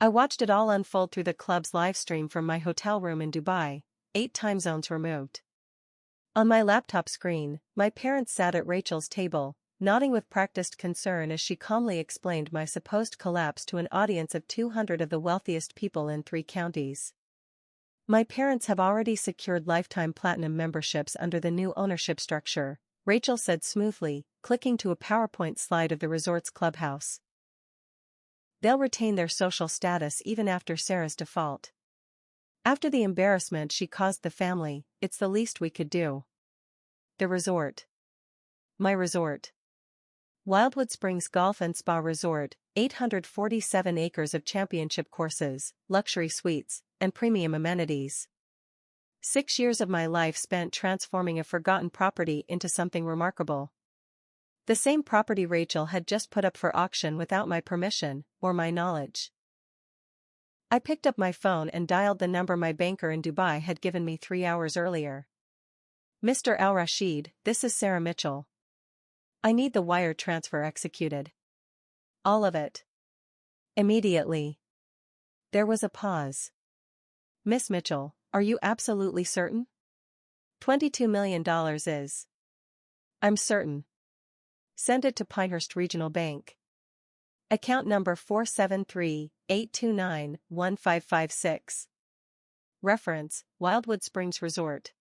I watched it all unfold through the club's livestream from my hotel room in Dubai, 8 time zones removed. On my laptop screen, my parents sat at Rachel's table, nodding with practiced concern as she calmly explained my supposed collapse to an audience of 200 of the wealthiest people in 3 counties. My parents have already secured lifetime platinum memberships under the new ownership structure, Rachel said smoothly, clicking to a PowerPoint slide of the resort's clubhouse. They'll retain their social status even after Sarah's default. After the embarrassment she caused the family, it's the least we could do. The resort. My resort. Wildwood Springs Golf and Spa Resort, 847 acres of championship courses, luxury suites, and premium amenities. 6 years of my life spent transforming a forgotten property into something remarkable. The same property Rachel had just put up for auction without my permission, or my knowledge. I picked up my phone and dialed the number my banker in Dubai had given me 3 hours earlier. Mr. Al-Rashid, this is Sarah Mitchell. I need the wire transfer executed. All of it. Immediately. There was a pause. Miss Mitchell, are you absolutely certain? $22 million is. I'm certain. Send it to Pinehurst Regional Bank. Account number 473-829-1556. Reference, Wildwood Springs Resort.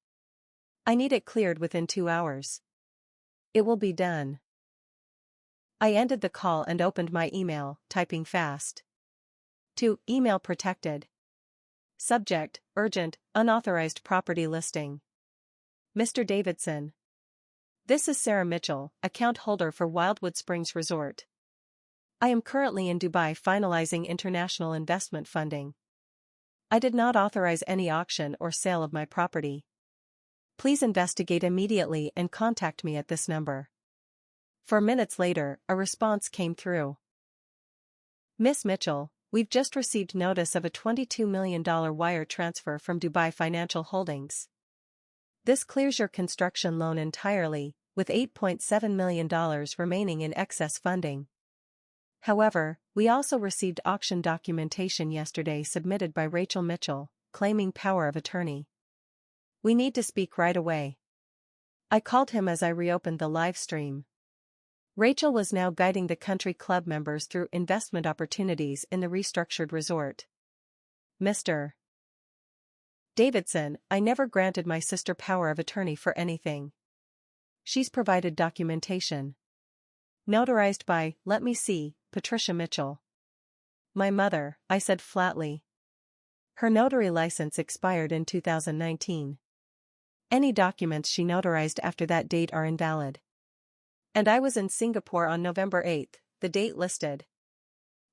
I need it cleared within 2 hours. It will be done. I ended the call and opened my email, typing fast. To email protected. Subject, urgent, unauthorized property listing. Mr. Davidson. This is Sarah Mitchell, account holder for Wildwood Springs Resort. I am currently in Dubai finalizing international investment funding. I did not authorize any auction or sale of my property. Please investigate immediately and contact me at this number. 4 minutes later, a response came through. Miss Mitchell, we've just received notice of a $22 million wire transfer from Dubai Financial Holdings. This clears your construction loan entirely, with $8.7 million remaining in excess funding. However, we also received auction documentation yesterday submitted by Rachel Mitchell, claiming power of attorney. We need to speak right away. I called him as I reopened the live stream. Rachel was now guiding the country club members through investment opportunities in the restructured resort. Mr. Davidson, I never granted my sister power of attorney for anything. She's provided documentation. Notarized by, let me see, Patricia Mitchell. My mother, I said flatly. Her notary license expired in 2019. Any documents she notarized after that date are invalid. And I was in Singapore on November 8, the date listed.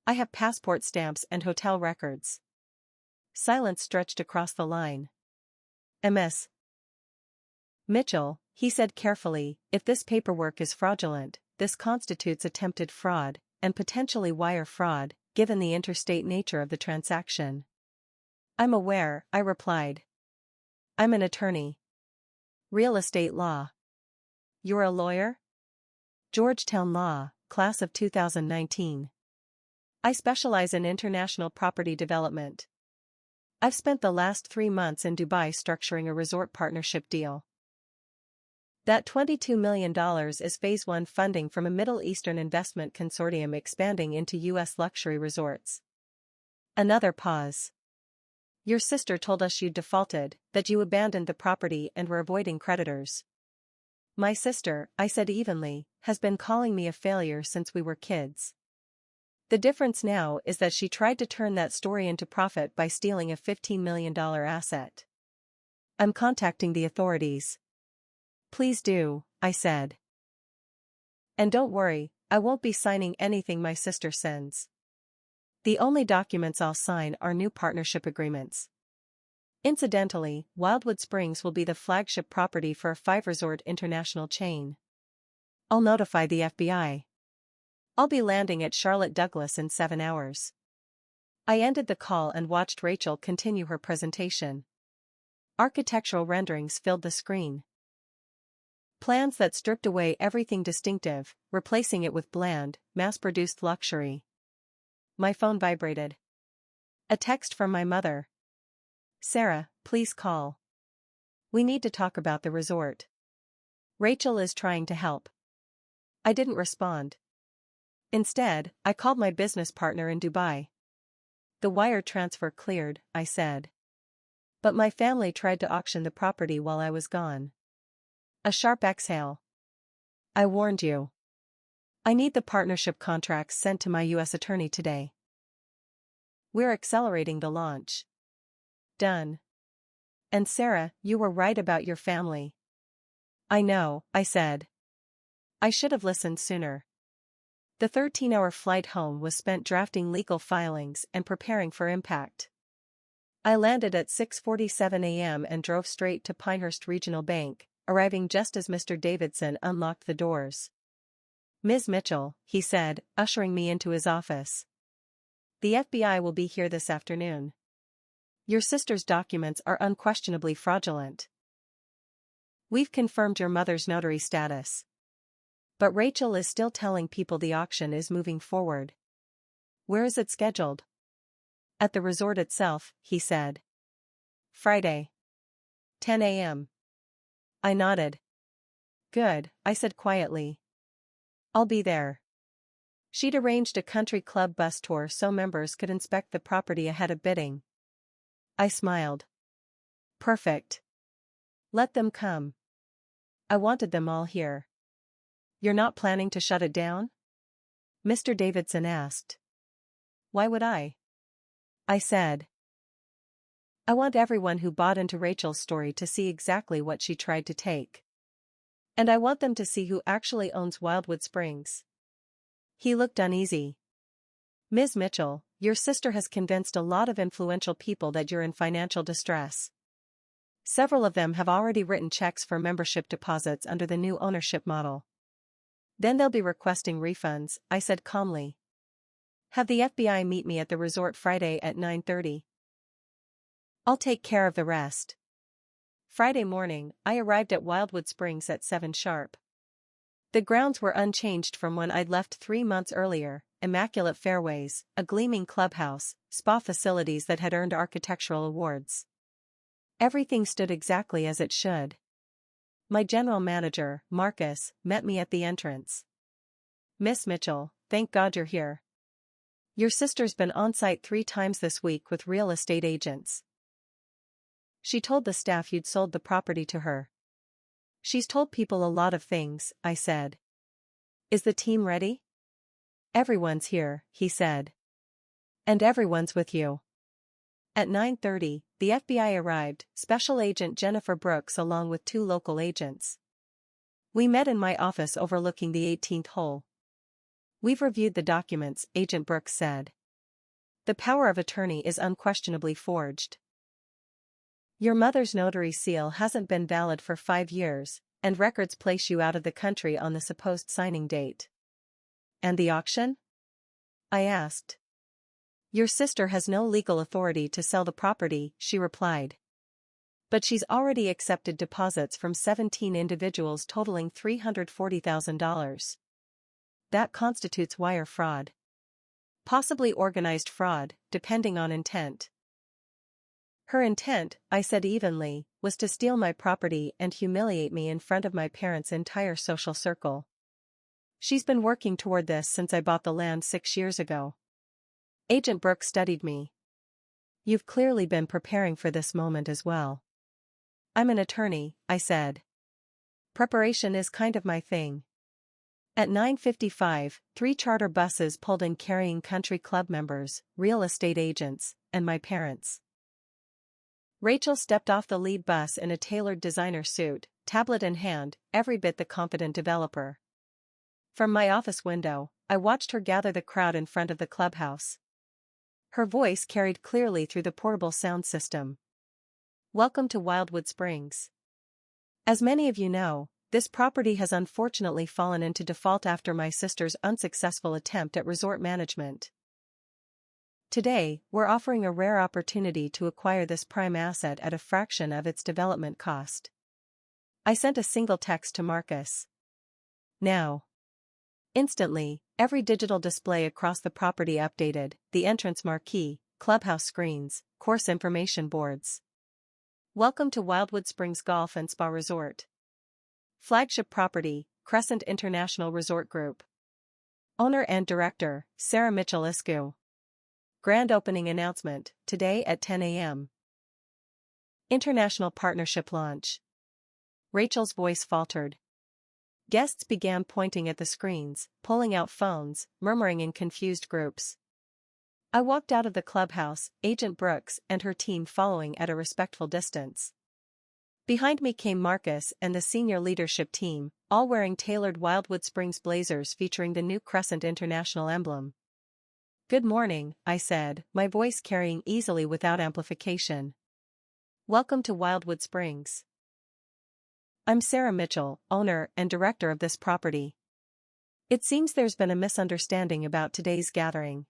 I have passport stamps and hotel records. Silence stretched across the line. Ms. Mitchell, he said carefully, if this paperwork is fraudulent, this constitutes attempted fraud, and potentially wire fraud, given the interstate nature of the transaction. I'm aware, I replied. I'm an attorney. Real estate law. You're a lawyer? Georgetown Law, class of 2019. I specialize in international property development. I've spent the last 3 months in Dubai structuring a resort partnership deal. That $22 million is Phase 1 funding from a Middle Eastern investment consortium expanding into U.S. luxury resorts. Another pause. Your sister told us you'd defaulted, that you abandoned the property and were avoiding creditors. My sister, I said evenly, has been calling me a failure since we were kids. The difference now is that she tried to turn that story into profit by stealing a $15 million asset. I'm contacting the authorities. Please do, I said. And don't worry, I won't be signing anything my sister sends. The only documents I'll sign are new partnership agreements. Incidentally, Wildwood Springs will be the flagship property for a 5-resort international chain. I'll notify the FBI. I'll be landing at Charlotte Douglas in 7 hours. I ended the call and watched Rachel continue her presentation. Architectural renderings filled the screen. Plans that stripped away everything distinctive, replacing it with bland, mass-produced luxury. My phone vibrated. A text from my mother. Sarah, please call. We need to talk about the resort. Rachel is trying to help. I didn't respond. Instead, I called my business partner in Dubai. The wire transfer cleared, I said. But my family tried to auction the property while I was gone. A sharp exhale. I warned you. I need the partnership contracts sent to my U.S. attorney today. We're accelerating the launch. Done. And Sarah, you were right about your family. I know, I said. I should have listened sooner. The 13-hour flight home was spent drafting legal filings and preparing for impact. I landed at 6:47 a.m. and drove straight to Pinehurst Regional Bank, arriving just as Mr. Davidson unlocked the doors. Ms. Mitchell, he said, ushering me into his office. The FBI will be here this afternoon. Your sister's documents are unquestionably fraudulent. We've confirmed your mother's notary status. But Rachel is still telling people the auction is moving forward. Where is it scheduled? At the resort itself, he said. Friday. 10 a.m. I nodded. Good, I said quietly. I'll be there. She'd arranged a country club bus tour so members could inspect the property ahead of bidding. I smiled. Perfect. Let them come. I wanted them all here. You're not planning to shut it down? Mr. Davidson asked. Why would I? I said. I want everyone who bought into Rachel's story to see exactly what she tried to take. And I want them to see who actually owns Wildwood Springs. He looked uneasy. Ms. Mitchell, your sister has convinced a lot of influential people that you're in financial distress. Several of them have already written checks for membership deposits under the new ownership model. Then they'll be requesting refunds, I said calmly. Have the FBI meet me at the resort Friday at 9:30. I'll take care of the rest. Friday morning, I arrived at Wildwood Springs at 7 sharp. The grounds were unchanged from when I'd left 3 months earlier, immaculate fairways, a gleaming clubhouse, spa facilities that had earned architectural awards. Everything stood exactly as it should. My general manager, Marcus, met me at the entrance. Miss Mitchell, thank God you're here. Your sister's been on site 3 times this week with real estate agents. She told the staff you'd sold the property to her. She's told people a lot of things, I said. Is the team ready? Everyone's here, he said. And everyone's with you. At 9:30, the FBI arrived, Special Agent Jennifer Brooks along with 2 local agents. We met in my office overlooking the 18th hole. We've reviewed the documents, Agent Brooks said. The power of attorney is unquestionably forged. Your mother's notary seal hasn't been valid for 5 years, and records place you out of the country on the supposed signing date. And the auction? I asked. Your sister has no legal authority to sell the property, she replied. But she's already accepted deposits from 17 individuals totaling $340,000. That constitutes wire fraud. Possibly organized fraud, depending on intent. Her intent, I said evenly, was to steal my property and humiliate me in front of my parents' entire social circle. She's been working toward this since I bought the land 6 years ago. Agent Brooks studied me. You've clearly been preparing for this moment as well. I'm an attorney, I said. Preparation is kind of my thing. At 9:55, 3 charter buses pulled in carrying country club members, real estate agents, and my parents. Rachel stepped off the lead bus in a tailored designer suit, tablet in hand, every bit the confident developer. From my office window, I watched her gather the crowd in front of the clubhouse. Her voice carried clearly through the portable sound system. Welcome to Wildwood Springs. As many of you know, this property has unfortunately fallen into default after my sister's unsuccessful attempt at resort management. Today, we're offering a rare opportunity to acquire this prime asset at a fraction of its development cost. I sent a single text to Marcus. Now. Instantly, every digital display across the property updated, the entrance marquee, clubhouse screens, course information boards. Welcome to Wildwood Springs Golf and Spa Resort. Flagship property, Crescent International Resort Group. Owner and Director, Sarah Mitchell-Iscu. Grand opening announcement, today at 10 a.m. International partnership launch. Rachel's voice faltered. Guests began pointing at the screens, pulling out phones, murmuring in confused groups. I walked out of the clubhouse, Agent Brooks and her team following at a respectful distance. Behind me came Marcus and the senior leadership team, all wearing tailored Wildwood Springs blazers featuring the new Crescent International emblem. "Good morning," I said, my voice carrying easily without amplification. "Welcome to Wildwood Springs. I'm Sarah Mitchell, owner and director of this property. It seems there's been a misunderstanding about today's gathering."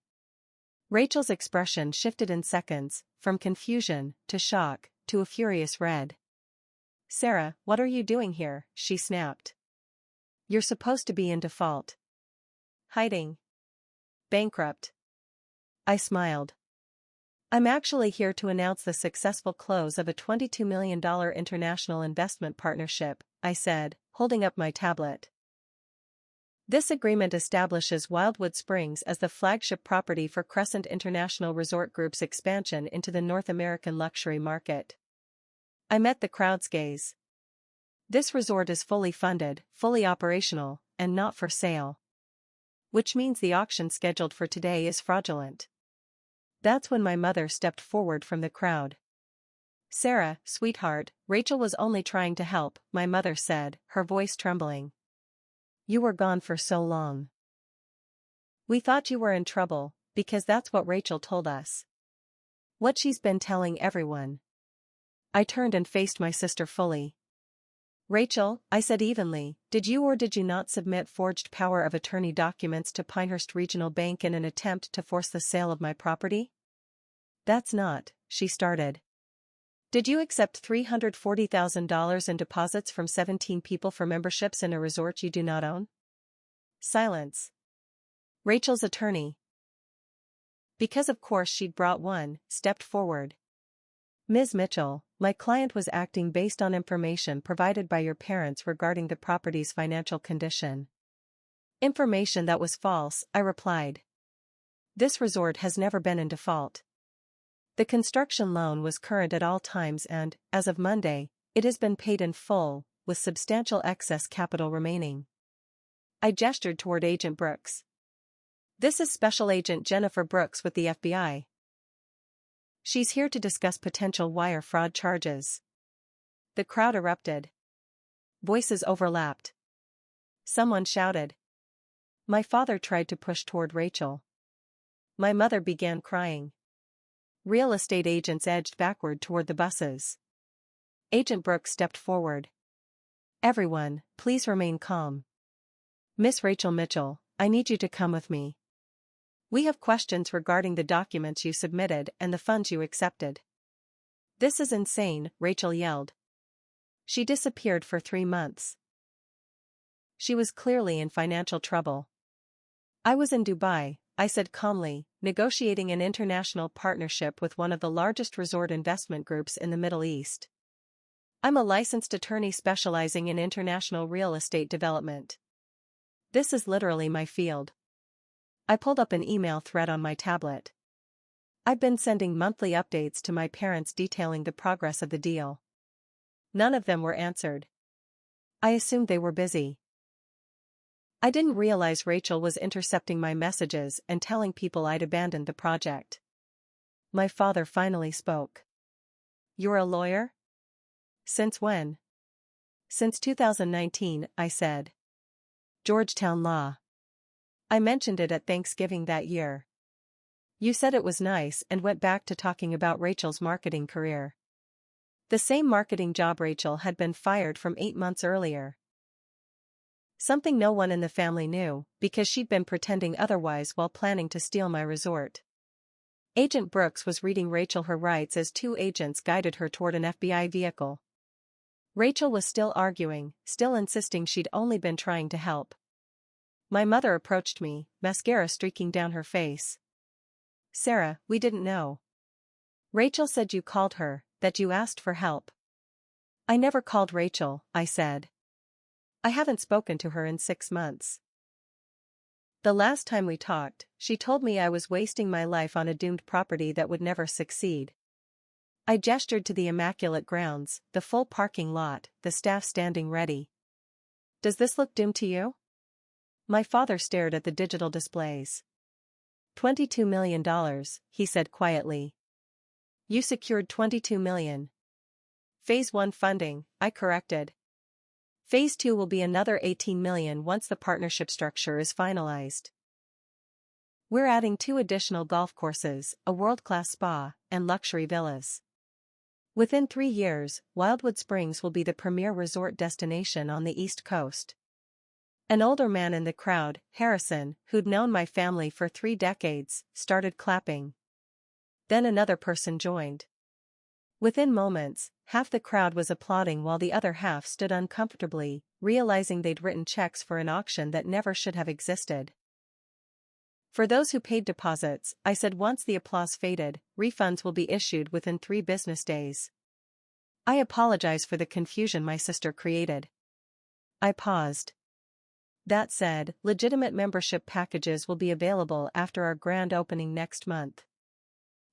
Rachel's expression shifted in seconds, from confusion, to shock, to a furious red. "Sarah, what are you doing here?" she snapped. "You're supposed to be in default. Hiding. Bankrupt." I smiled. "I'm actually here to announce the successful close of a $22 million international investment partnership," I said, holding up my tablet. "This agreement establishes Wildwood Springs as the flagship property for Crescent International Resort Group's expansion into the North American luxury market." I met the crowd's gaze. "This resort is fully funded, fully operational, and not for sale. Which means the auction scheduled for today is fraudulent." That's when my mother stepped forward from the crowd. "Sarah, sweetheart, Rachel was only trying to help," my mother said, her voice trembling. "You were gone for so long. We thought you were in trouble, because that's what Rachel told us. What she's been telling everyone." I turned and faced my sister fully. "Rachel," I said evenly, "did you or did you not submit forged power of attorney documents to Pinehurst Regional Bank in an attempt to force the sale of my property?" "That's not," she started. "Did you accept $340,000 in deposits from 17 people for memberships in a resort you do not own?" Silence. Rachel's attorney, because of course she'd brought one, stepped forward. "Ms. Mitchell, my client was acting based on information provided by your parents regarding the property's financial condition." "Information that was false," I replied. "This resort has never been in default. The construction loan was current at all times and, as of Monday, it has been paid in full, with substantial excess capital remaining." I gestured toward Agent Brooks. "This is Special Agent Jennifer Brooks with the FBI. She's here to discuss potential wire fraud charges." The crowd erupted. Voices overlapped. Someone shouted. My father tried to push toward Rachel. My mother began crying. Real estate agents edged backward toward the buses. Agent Brooks stepped forward. "Everyone, please remain calm. Miss Rachel Mitchell, I need you to come with me. We have questions regarding the documents you submitted and the funds you accepted." "This is insane," Rachel yelled. She disappeared for 3 months. She was clearly in financial trouble. "I was in Dubai," I said calmly, "negotiating an international partnership with one of the largest resort investment groups in the Middle East. I'm a licensed attorney specializing in international real estate development. This is literally my field." I pulled up an email thread on my tablet. I've been sending monthly updates to my parents detailing the progress of the deal. None of them were answered. I assumed they were busy. I didn't realize Rachel was intercepting my messages and telling people I'd abandoned the project. My father finally spoke. "You're a lawyer? Since when?" "Since 2019, I said. "Georgetown Law. I mentioned it at Thanksgiving that year. You said it was nice and went back to talking about Rachel's marketing career. The same marketing job Rachel had been fired from 8 months earlier. Something no one in the family knew, because she'd been pretending otherwise while planning to steal my resort." Agent Brooks was reading Rachel her rights as 2 agents guided her toward an FBI vehicle. Rachel was still arguing, still insisting she'd only been trying to help. My mother approached me, mascara streaking down her face. Sarah, we didn't know. Rachel said you called her, that you asked for help. I never called Rachel, I said. I haven't spoken to her in 6 months. The last time we talked, she told me I was wasting my life on a doomed property that would never succeed. I gestured to the immaculate grounds, the full parking lot, the staff standing ready. Does this look doomed to you? My father stared at the digital displays. $22 million, he said quietly. You secured $22 million. Phase 1 funding, I corrected. Phase 2 will be another $18 million once the partnership structure is finalized. We're adding 2 additional golf courses, a world-class spa, and luxury villas. Within 3 years, Wildwood Springs will be the premier resort destination on the East Coast. An older man in the crowd, Harrison, who'd known my family for 3 decades, started clapping. Then another person joined. Within moments, half the crowd was applauding while the other half stood uncomfortably, realizing they'd written checks for an auction that never should have existed. For those who paid deposits, I said once the applause faded, refunds will be issued within 3 business days. I apologize for the confusion my sister created. I paused. That said, legitimate membership packages will be available after our grand opening next month.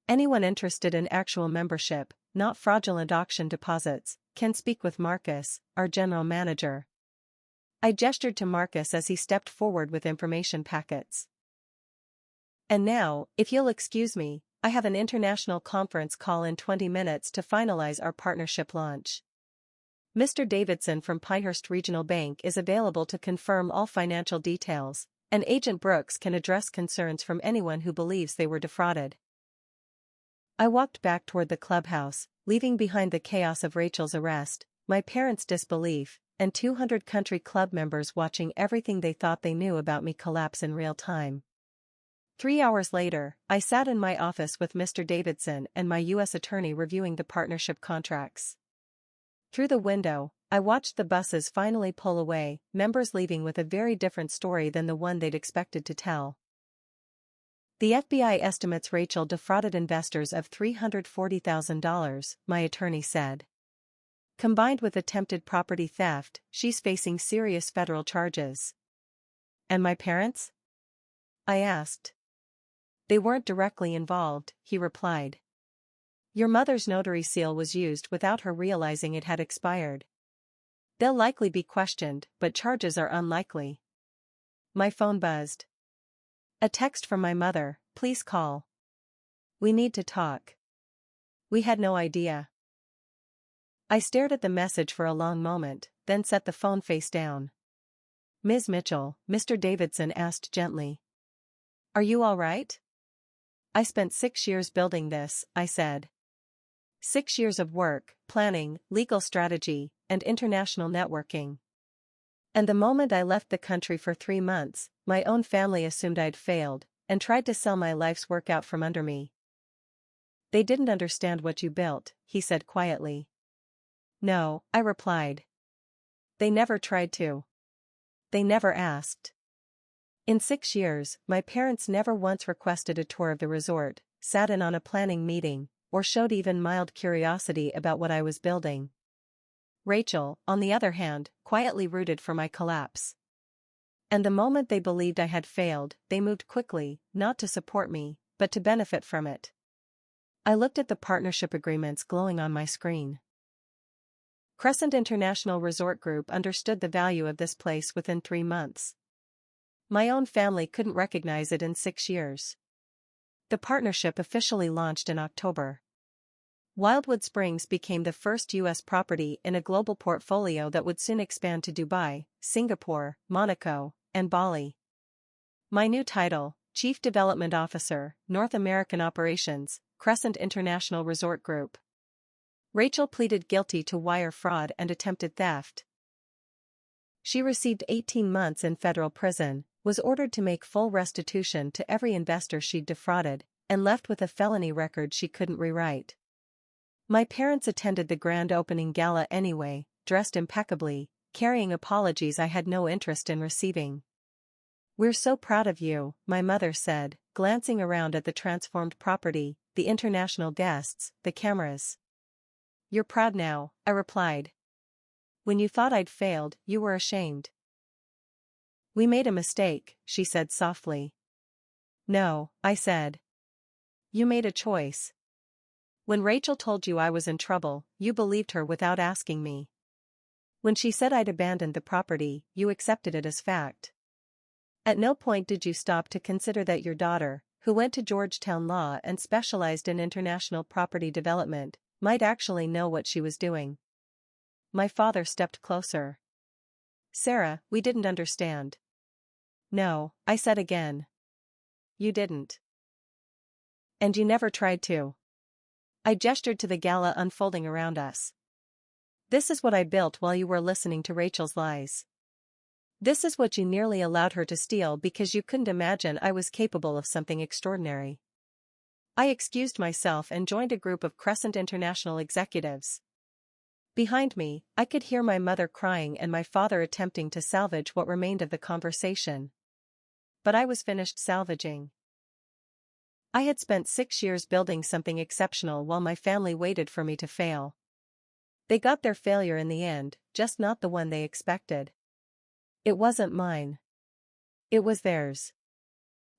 Anyone interested in actual membership, not fraudulent auction deposits, can speak with Marcus, our general manager. I gestured to Marcus as he stepped forward with information packets. And now, if you'll excuse me, I have an international conference call in 20 minutes to finalize our partnership launch. Mr. Davidson from Pinehurst Regional Bank is available to confirm all financial details, and Agent Brooks can address concerns from anyone who believes they were defrauded. I walked back toward the clubhouse, leaving behind the chaos of Rachel's arrest, my parents' disbelief, and 200 country club members watching everything they thought they knew about me collapse in real time. 3 hours later, I sat in my office with Mr. Davidson and my U.S. attorney reviewing the partnership contracts. Through the window, I watched the buses finally pull away, members leaving with a very different story than the one they'd expected to tell. The FBI estimates Rachel defrauded investors of $340,000, my attorney said. Combined with attempted property theft, she's facing serious federal charges. And my parents? I asked. They weren't directly involved, he replied. Your mother's notary seal was used without her realizing it had expired. They'll likely be questioned, but charges are unlikely. My phone buzzed. A text from my mother, please call. We need to talk. We had no idea. I stared at the message for a long moment, then set the phone face down. Ms. Mitchell, Mr. Davidson asked gently. Are you all right? I spent 6 years building this, I said. 6 years of work, planning, legal strategy, and international networking. And the moment I left the country for 3 months, my own family assumed I'd failed, and tried to sell my life's work out from under me. They didn't understand what you built, he said quietly. No, I replied. They never tried to. They never asked. In 6 years, my parents never once requested a tour of the resort, sat in on a planning meeting, or showed even mild curiosity about what I was building. Rachel, on the other hand, quietly rooted for my collapse. And the moment they believed I had failed, they moved quickly, not to support me, but to benefit from it. I looked at the partnership agreements glowing on my screen. Crescent International Resort Group understood the value of this place within 3 months. My own family couldn't recognize it in 6 years. The partnership officially launched in October. Wildwood Springs became the first U.S. property in a global portfolio that would soon expand to Dubai, Singapore, Monaco, and Bali. My new title, Chief Development Officer, North American Operations, Crescent International Resort Group. Rachel pleaded guilty to wire fraud and attempted theft. She received 18 months in federal prison, was ordered to make full restitution to every investor she'd defrauded, and left with a felony record she couldn't rewrite. My parents attended the grand opening gala anyway, dressed impeccably, carrying apologies I had no interest in receiving. We're so proud of you, my mother said, glancing around at the transformed property, the international guests, the cameras. "You're proud now," I replied. "When you thought I'd failed, you were ashamed." "We made a mistake," she said softly. "No," I said. "You made a choice. When Rachel told you I was in trouble, you believed her without asking me. When she said I'd abandoned the property, you accepted it as fact. At no point did you stop to consider that your daughter, who went to Georgetown Law and specialized in international property development, might actually know what she was doing." My father stepped closer. "Sarah, we didn't understand." "No," I said again. "You didn't. And you never tried to." I gestured to the gala unfolding around us. "This is what I built while you were listening to Rachel's lies. This is what you nearly allowed her to steal because you couldn't imagine I was capable of something extraordinary." I excused myself and joined a group of Crescent International executives. Behind me, I could hear my mother crying and my father attempting to salvage what remained of the conversation. But I was finished salvaging. I had spent 6 years building something exceptional while my family waited for me to fail. They got their failure in the end, just not the one they expected. It wasn't mine. It was theirs.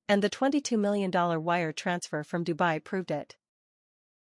And the $22 million wire transfer from Dubai proved it.